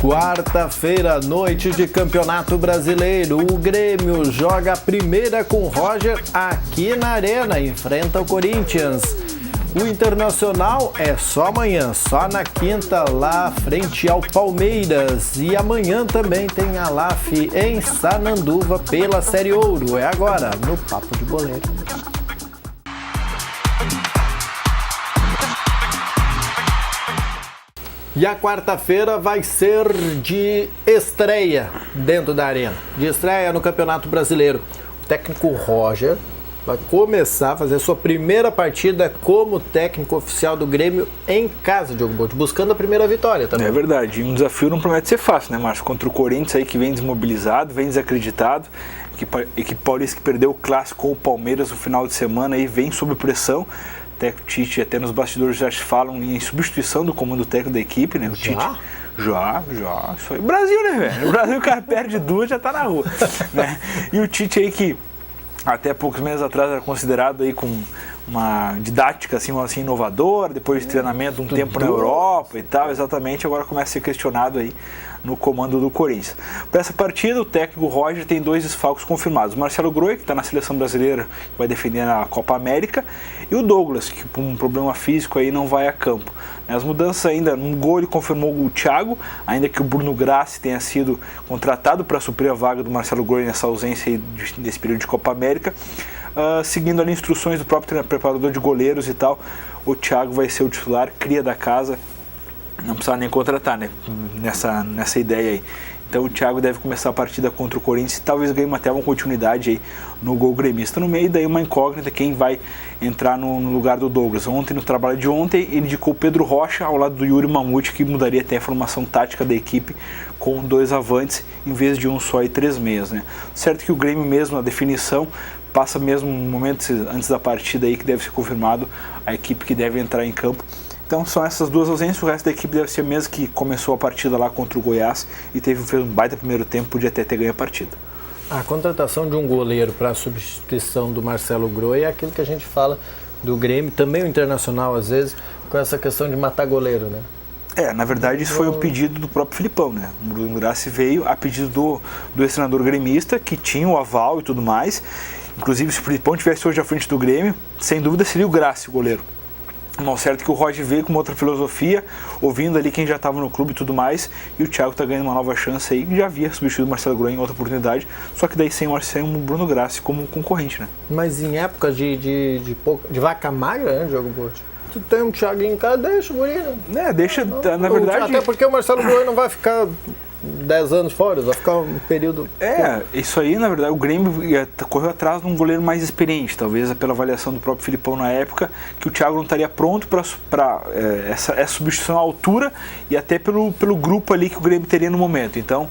Quarta-feira, noite de Campeonato Brasileiro. O Grêmio joga a primeira com o Roger aqui na Arena, enfrenta o Corinthians. O Internacional é só amanhã, só na quinta, lá frente ao Palmeiras. E amanhã também tem a LAF em Sananduva pela Série Ouro. É agora, no Papo de Boleiro. E a quarta-feira vai ser de estreia dentro da Arena, de estreia no Campeonato Brasileiro. O técnico Roger vai começar a fazer a sua primeira partida como técnico oficial do Grêmio em casa, Diogo Botti, buscando a primeira vitória também. É verdade, um desafio não promete ser fácil, né, Márcio? Contra o Corinthians aí que vem desmobilizado, vem desacreditado, equipe paulista que perdeu o clássico com o Palmeiras no final de semana e vem sob pressão. Até o Tite, até nos bastidores já falam em substituição do comando técnico da equipe, né? O Tite. Já. Isso aí. Brasil, né, velho? O Brasil, o cara perde duas, já tá na rua. Né? E o Tite aí que até poucos meses atrás era considerado aí com uma didática assim inovadora, depois de treinamento um tempo na Europa e tal, exatamente, agora começa a ser questionado aí no comando do Corinthians. Para essa partida, o técnico Roger tem 2 desfalques confirmados. O Marcelo Groi, que está na seleção brasileira, que vai defender na Copa América, e o Douglas, que por um problema físico aí não vai a campo. As mudanças ainda, no gol ele confirmou o Thiago, ainda que o Bruno Grassi tenha sido contratado para suprir a vaga do Marcelo Groi nessa ausência aí nesse período de Copa América. Seguindo ali instruções do próprio preparador de goleiros e tal, o Thiago vai ser o titular, cria da casa, não precisa nem contratar, né, nessa ideia aí. Então o Thiago deve começar a partida contra o Corinthians e talvez ganhe até uma continuidade aí no gol gremista. No meio daí uma incógnita, quem vai entrar no lugar do Douglas. Ontem, no trabalho de ontem, ele indicou o Pedro Rocha ao lado do Yuri Mamute, que mudaria até a formação tática da equipe com 2 avantes em vez de um só e 3 meias, né. Certo que o Grêmio mesmo, a definição, passa mesmo um momento antes da partida aí que deve ser confirmado a equipe que deve entrar em campo. Então são essas 2 ausências, o resto da equipe deve ser a mesma que começou a partida lá contra o Goiás e fez um baita primeiro tempo, podia até ter ganho a partida. A contratação de um goleiro para a substituição do Marcelo Groi é aquilo que a gente fala do Grêmio, também o Internacional às vezes, com essa questão de matar goleiro, né? Na verdade isso foi um pedido do próprio Filipão, né? O Bruno Grassi veio a pedido do ex-treinador gremista, que tinha o aval e tudo mais. Inclusive, se o Filipão tivesse hoje à frente do Grêmio, sem dúvida seria o Grassi o goleiro. Não, certo que o Roger veio com uma outra filosofia, ouvindo ali quem já estava no clube e tudo mais, e o Thiago está ganhando uma nova chance aí, já havia substituído o Marcelo Groi em outra oportunidade, só que daí sem o Bruno Grassi como concorrente, né? Mas em época de vaca magra, né, Diogo Botti? Tu tem um Thiago em casa, deixa o guri, né? Deixa, na verdade... Até porque o Marcelo Groi não vai ficar 10 anos fora, vai ficar um período... Isso aí, na verdade, o Grêmio correu atrás de um goleiro mais experiente, talvez pela avaliação do próprio Filipão na época, que o Thiago não estaria pronto para essa substituição à altura e até pelo grupo ali que o Grêmio teria no momento. Então,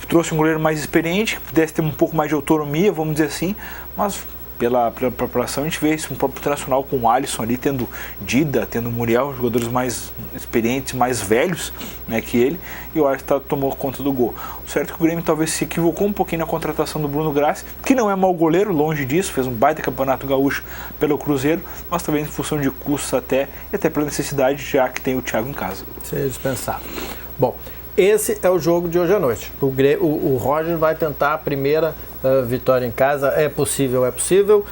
trouxe um goleiro mais experiente, que pudesse ter um pouco mais de autonomia, vamos dizer assim, mas... Pela população, a gente vê isso no próprio Internacional com o Alisson ali, tendo Dida, tendo Muriel, jogadores mais experientes, mais velhos, né, que ele, e o Alisson tomou conta do gol. O certo é que o Grêmio talvez se equivocou um pouquinho na contratação do Bruno Grassi, que não é mau goleiro, longe disso, fez um baita campeonato gaúcho pelo Cruzeiro, mas também em função de custos e até pela necessidade, já que tem o Thiago em casa. Isso é dispensável. Bom, esse é o jogo de hoje à noite. O Roger vai tentar a primeira vitória em casa. É possível, é possível.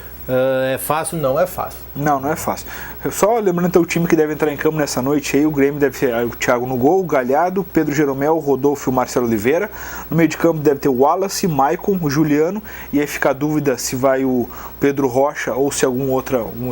É fácil, não é fácil. Não é fácil. Só lembrando o time que deve entrar em campo nessa noite aí, o Grêmio deve ser o Thiago no gol, o Galhardo, Pedro Jeromel, o Rodolfo e o Marcelo Oliveira. No meio de campo deve ter o Wallace, Maicon, o Juliano, e aí fica a dúvida se vai o Pedro Rocha ou se alguma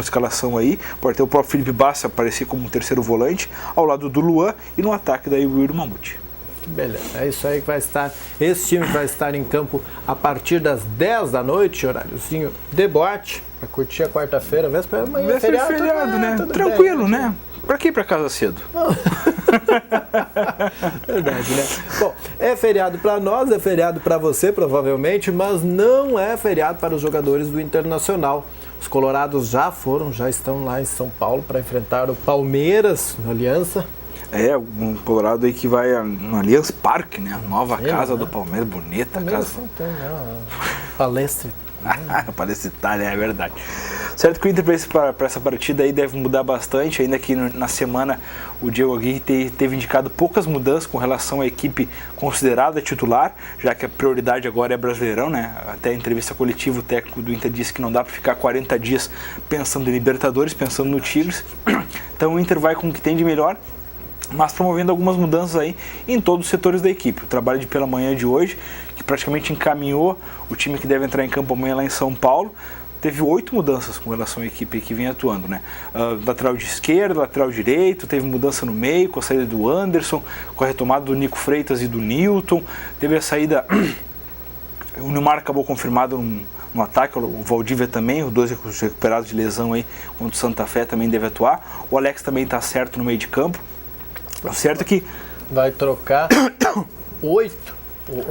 escalação aí. Pode ter o próprio Felipe Bassa aparecer como um terceiro volante, ao lado do Luan, e no ataque daí o Yuri Mamute. Beleza, é isso aí que vai estar. Esse time vai estar em campo a partir das 10 da noite, horáriozinho de boate, para curtir a quarta-feira, véspera, amanhã é feriado, né? Tranquilo, bem, né? Pra que ir pra casa cedo? Verdade, né? Bom, é feriado para nós, é feriado para você, provavelmente, mas não é feriado para os jogadores do Internacional. Os colorados já estão lá em São Paulo para enfrentar o Palmeiras, na Aliança. Um Colorado aí que vai no Allianz Parque, né? A nova casa do Palmeiras, bonita a casa. Palestra Parece Itália, é verdade. Certo que o Inter para essa partida aí deve mudar bastante, ainda que na semana o Diego Aguirre teve indicado poucas mudanças com relação à equipe considerada titular, já que a prioridade agora é Brasileirão, né? Até a entrevista coletiva o técnico do Inter disse que não dá para ficar 40 dias pensando em Libertadores, pensando no Tigres. Então o Inter vai com o que tem de melhor, mas promovendo algumas mudanças aí em todos os setores da equipe. O trabalho de pela manhã de hoje, que praticamente encaminhou o time que deve entrar em campo amanhã lá em São Paulo, teve 8 mudanças com relação à equipe que vem atuando, né? Lateral de esquerda, lateral direito, teve mudança no meio, com a saída do Anderson, com a retomada do Nico Freitas e do Nilton, teve a saída, o Neymar acabou confirmado no ataque, o Valdívia também, os dois recuperados de lesão aí, contra o Santa Fé também deve atuar, o Alex também está certo no meio de campo, o certo é que... Vai trocar 8.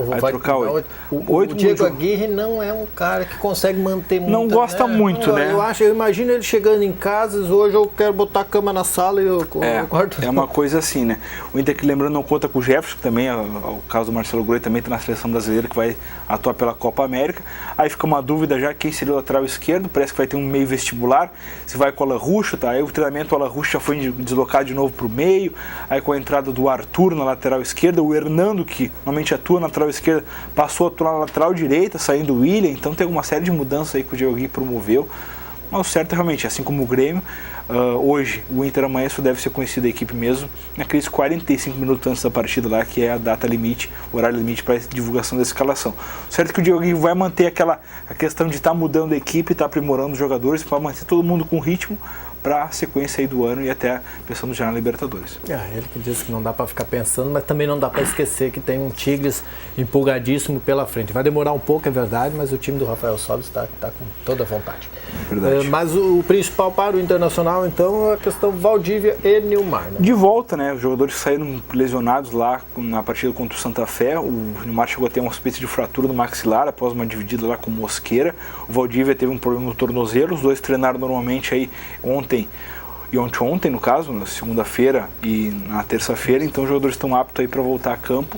Vai trocar 8. O Diego Aguirre não é um cara que consegue manter muito. Não gosta muito, né? Eu imagino ele chegando em casa, hoje eu quero botar a cama na sala e eu quarto. É uma coisa assim, né? O Inter, que lembrando, não conta com o Jefferson, que também, o caso do Marcelo Groi, também está na seleção brasileira, que vai atuar pela Copa América. Aí fica uma dúvida já quem seria o lateral esquerdo, parece que vai ter um meio vestibular, se vai com o Alarrucho, tá? Aí o treinamento, o Alarrucho já foi deslocado de novo para o meio, aí com a entrada do Arthur na lateral esquerda, o Hernando, que normalmente atua na lateral esquerda, passou a atuar na lateral direita, saindo o William, então tem uma série de mudanças aí que o Diego Aguirre promoveu, mas o certo é realmente, assim como o Grêmio, hoje, o Inter amanhã só deve ser conhecido a equipe mesmo, naqueles 45 minutos antes da partida lá, que é a data limite, o horário limite para a divulgação da escalação. O certo é que o Diego Aguirre vai manter a questão de estar mudando a equipe, estar aprimorando os jogadores, para manter todo mundo com ritmo, para a sequência aí do ano e até pensando já na Libertadores. Ele que disse que não dá para ficar pensando, mas também não dá para esquecer que tem um Tigres empolgadíssimo pela frente. Vai demorar um pouco, é verdade, mas o time do Rafael Sobis está com toda a vontade. Verdade. Mas o principal para o Internacional, então, é a questão Valdívia e Neymar, né? De volta, né? Os jogadores saíram lesionados lá na partida contra o Santa Fé. O Neymar chegou a ter uma espécie de fratura no maxilar após uma dividida lá com Mosqueira. O Valdívia teve um problema no tornozelo. Os dois treinaram normalmente aí ontem e ontem, no caso, na segunda-feira e na terça-feira. Então os jogadores estão aptos aí para voltar a campo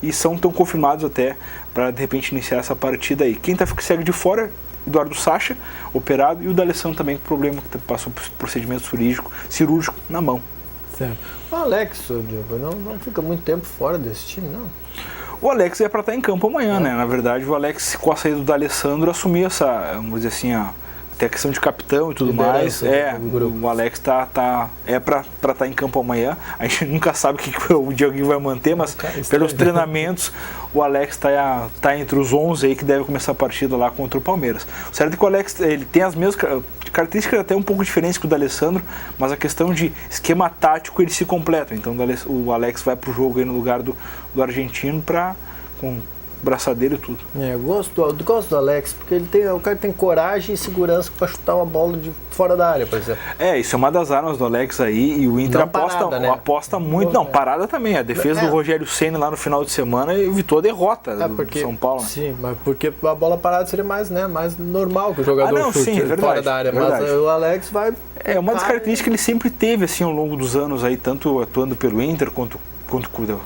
e estão confirmados até para de repente iniciar essa partida aí. Quem segue de fora, Eduardo Sacha, operado, e o D'Alessandro também com problema, que passou por procedimento cirúrgico na mão. Certo. O Alex, Diego, não fica muito tempo fora desse time, não? O Alex é para estar em campo amanhã, né? Na verdade, o Alex, com a saída do D'Alessandro, assumiu essa, vamos dizer assim, até a questão de capitão e tudo mais. O Alex é para estar em campo amanhã. A gente nunca sabe o que o Diego vai manter, mas pelos treinamentos o Alex está entre os 11 aí que deve começar a partida lá contra o Palmeiras. O certo é que o Alex ele tem as mesmas características até um pouco diferentes que o D'Alessandro, mas a questão de esquema tático eles se completam. Então o Alex vai para o jogo aí no lugar do argentino com braçadeira e tudo. Gosto do Alex, porque o cara tem coragem e segurança para chutar uma bola de fora da área, por exemplo. Isso é uma das armas do Alex aí, e o Inter aposta muito. Não, parada também. A defesa do Rogério Ceni lá no final de semana evitou a derrota do São Paulo. Sim, mas porque a bola parada seria mais normal que o jogador chute fora da área, mas o Alex vai... Uma das características que ele sempre teve assim ao longo dos anos aí, tanto atuando pelo Inter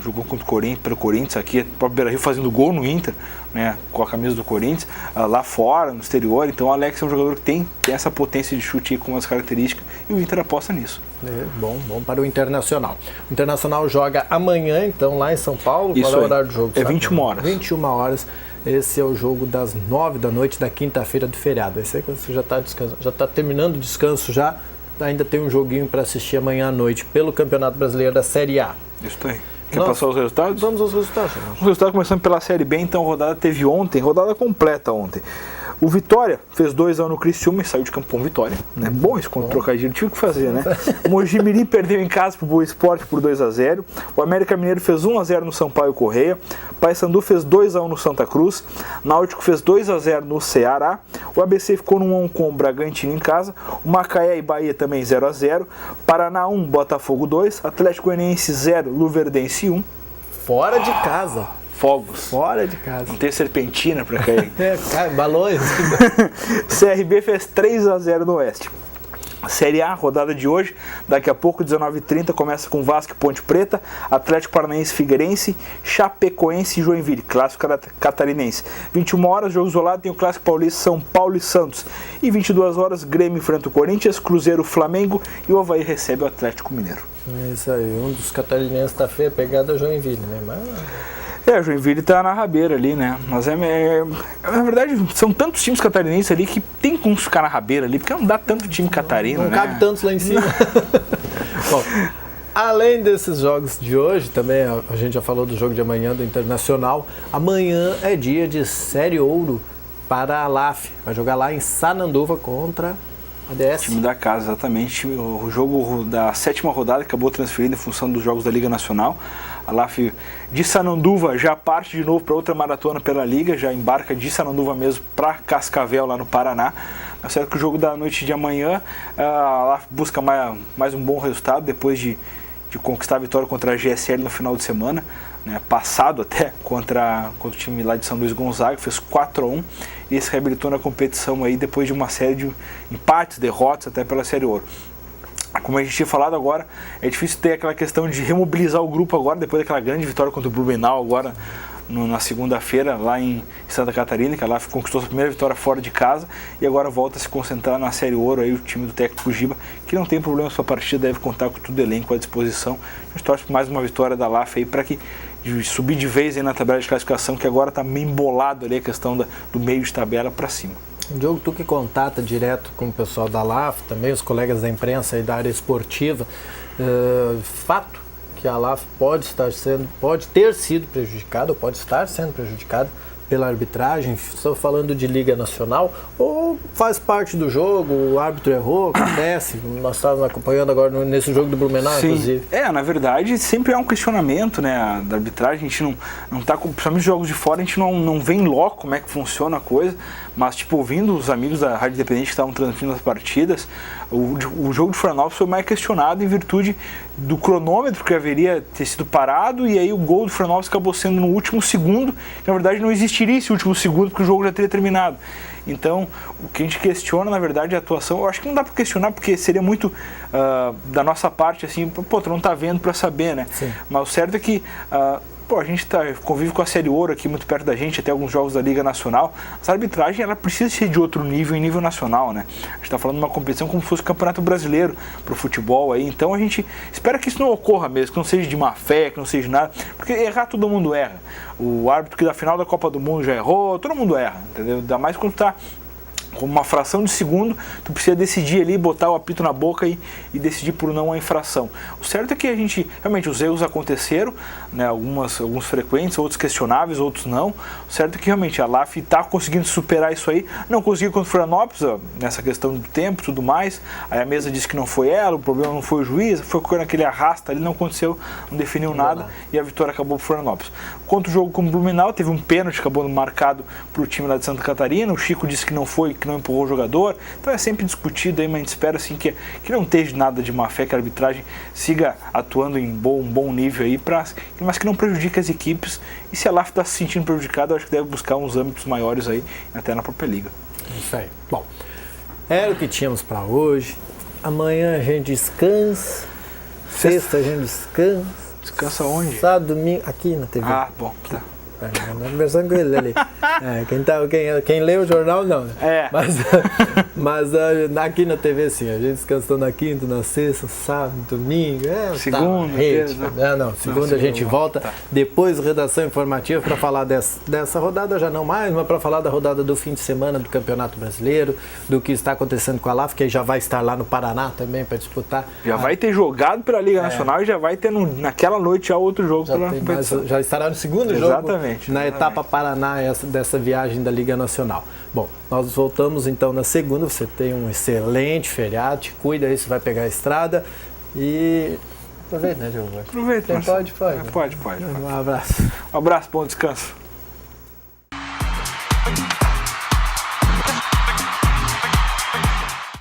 jogou contra o Corinthians, pelo Corinthians aqui, o próprio Beira-Rio fazendo gol no Inter, né, com a camisa do Corinthians, lá fora, no exterior. Então o Alex é um jogador que tem essa potência de chute aí, com umas características, e o Inter aposta nisso. Bom para o Internacional. O Internacional joga amanhã, então, lá em São Paulo. Isso. Qual é o horário do jogo? 21 horas. 21 horas. Esse é o jogo das 9 da noite da quinta-feira do feriado. Esse aí você já está terminando o descanso já. Ainda tem um joguinho para assistir amanhã à noite pelo Campeonato Brasileiro da Série A. Isso aí. Quer passar os resultados? Vamos aos resultados. Os resultados começando pela Série B, então a rodada teve rodada completa ontem. O Vitória fez 2-1 no Criciúma e saiu de campo com vitória. Né? Bom isso, com trocadilho, tive que fazer, né? O Mojimirim perdeu em casa pro Boa Esporte por 2-0. O América Mineiro fez 1-0 no Sampaio Correia. Paysandu fez 2-1 no Santa Cruz. Náutico fez 2-0 no Ceará. O ABC ficou no 1 com o Bragantino em casa. O Macaé e Bahia também 0-0. Paraná 1, Botafogo 2. Atlético Goianiense 0, Luverdense 1. Fora de casa. Fogos. Fora de casa. Não tem serpentina pra cair. Balões. CRB fez 3-0 no Oeste. Série A, rodada de hoje, daqui a pouco, 19h30, começa com Vasco e Ponte Preta, Atlético Paranaense, Figueirense, Chapecoense e Joinville, clássico catarinense. 21 horas, jogo isolado, tem o clássico paulista, São Paulo e Santos. E 22 horas, Grêmio enfrenta o Corinthians, Cruzeiro, Flamengo e o Avaí recebe o Atlético Mineiro. É isso aí, um dos catarinenses tá feio, a pegada é Joinville, né? Mas... o Joinville tá na rabeira ali, né? Mas na verdade, são tantos times catarinenses ali que tem como ficar na rabeira ali, porque não dá tanto time catarino, não né? cabe tantos lá em cima. Bom, além desses jogos de hoje, também a gente já falou do jogo de amanhã do Internacional. Amanhã é dia de Série Ouro para a LAF. Vai jogar lá em Sananduva contra a DS. Time da casa, exatamente. O jogo da 7ª rodada acabou transferindo em função dos jogos da Liga Nacional. A LAF de Sananduva já parte de novo para outra maratona pela Liga, já embarca de Sananduva mesmo para Cascavel, lá no Paraná. É certo que o jogo da noite de amanhã, a LAF busca mais um bom resultado depois de conquistar a vitória contra a GSL no final de semana, né, passado até contra o time lá de São Luís Gonzaga, fez 4-1 e se reabilitou na competição aí depois de uma série de empates, derrotas até pela Série Ouro. Como a gente tinha falado agora, é difícil ter aquela questão de remobilizar o grupo agora, depois daquela grande vitória contra o Blumenau agora na segunda-feira, lá em Santa Catarina, que a LAF conquistou a primeira vitória fora de casa e agora volta a se concentrar na Série Ouro, aí o time do técnico Giba, que não tem problemas para a partida, deve contar com todo o elenco à disposição. A gente torce por mais uma vitória da LAF aí para que subir de vez aí na tabela de classificação, que agora está meio embolado ali a questão do meio de tabela para cima. Diogo, tu que contata direto com o pessoal da LAF, também os colegas da imprensa e da área esportiva, fato que a LAF pode ter sido prejudicada, ou pode estar sendo prejudicada pela arbitragem, estou falando de Liga Nacional, ou faz parte do jogo, o árbitro errou, acontece, nós estávamos acompanhando agora nesse jogo do Blumenau, sim, inclusive. Na verdade, sempre há um questionamento, né, da arbitragem, a gente não está, principalmente jogos de fora, a gente não vê em loco como é que funciona a coisa, mas, ouvindo os amigos da Rádio Independente que estavam transmitindo as partidas, o jogo de Florianópolis foi mais questionado em virtude do cronômetro que haveria ter sido parado, e aí o gol do Florianópolis acabou sendo no último segundo, que na verdade não existiria esse último segundo, porque o jogo já teria terminado. Então, o que a gente questiona, na verdade, é a atuação. Eu acho que não dá para questionar, porque seria muito da nossa parte, assim, tu não tá vendo para saber, né? Sim. Mas o certo é que a gente convive com a Série Ouro aqui muito perto da gente, até alguns jogos da Liga Nacional. Essa arbitragem, ela precisa ser de outro nível, em nível nacional, né? A gente está falando de uma competição como se fosse o Campeonato Brasileiro para o futebol aí. Então a gente espera que isso não ocorra mesmo, que não seja de má fé, que não seja nada, porque errar todo mundo erra. O árbitro que da final da Copa do Mundo já errou, todo mundo erra, entendeu? Ainda mais quando tá com uma fração de segundo, tu precisa decidir ali, botar o apito na boca e decidir por não a infração. O certo é que realmente os erros aconteceram, né, alguns frequentes, outros questionáveis, outros não. O certo é que realmente a LAF está conseguindo superar isso aí, não conseguiu contra o Florianópolis, nessa questão do tempo e tudo mais. Aí a mesa disse que não foi ela, o problema não foi o juiz, foi naquele arrasta ali, não aconteceu, não definiu nada e a vitória acabou para o Florianópolis. Contra o jogo com o Blumenau, teve um pênalti que acabou marcado para o time lá de Santa Catarina, o Chico disse que não foi, que não empurrou o jogador, então é sempre discutido aí, mas a gente espera assim que não esteja nada de má fé, que a arbitragem siga atuando em um bom nível aí, mas que não prejudique as equipes, e se a LAF está se sentindo prejudicada, eu acho que deve buscar uns âmbitos maiores aí, até na própria liga. Isso aí. Bom, era o que tínhamos para hoje. Amanhã a gente descansa, sexta a gente descansa. Descansa onde? Sábado, domingo, aqui na TV. Ah, bom, tá. Conversando com ele ali. Quem lê o jornal não, né? Mas aqui na TV sim, a gente descansou na quinta, na sexta, sábado, domingo. Segunda, segunda a gente volta. Tá. Depois redação informativa para falar dessa rodada, já não mais, mas para falar da rodada do fim de semana do Campeonato Brasileiro, do que está acontecendo com a LAF, que já vai estar lá no Paraná também para disputar. Já vai ter jogado pela Liga Nacional e já vai ter naquela noite já outro jogo pela competição. Já estará no segundo jogo. Na etapa Paraná dessa viagem da Liga Nacional. Bom, nós voltamos então na segunda, você tem um excelente feriado, te cuida aí, você vai pegar a estrada e... Aproveita, né, Diogo? Aproveita. Pode. Pode. Um abraço. Um abraço, bom descanso.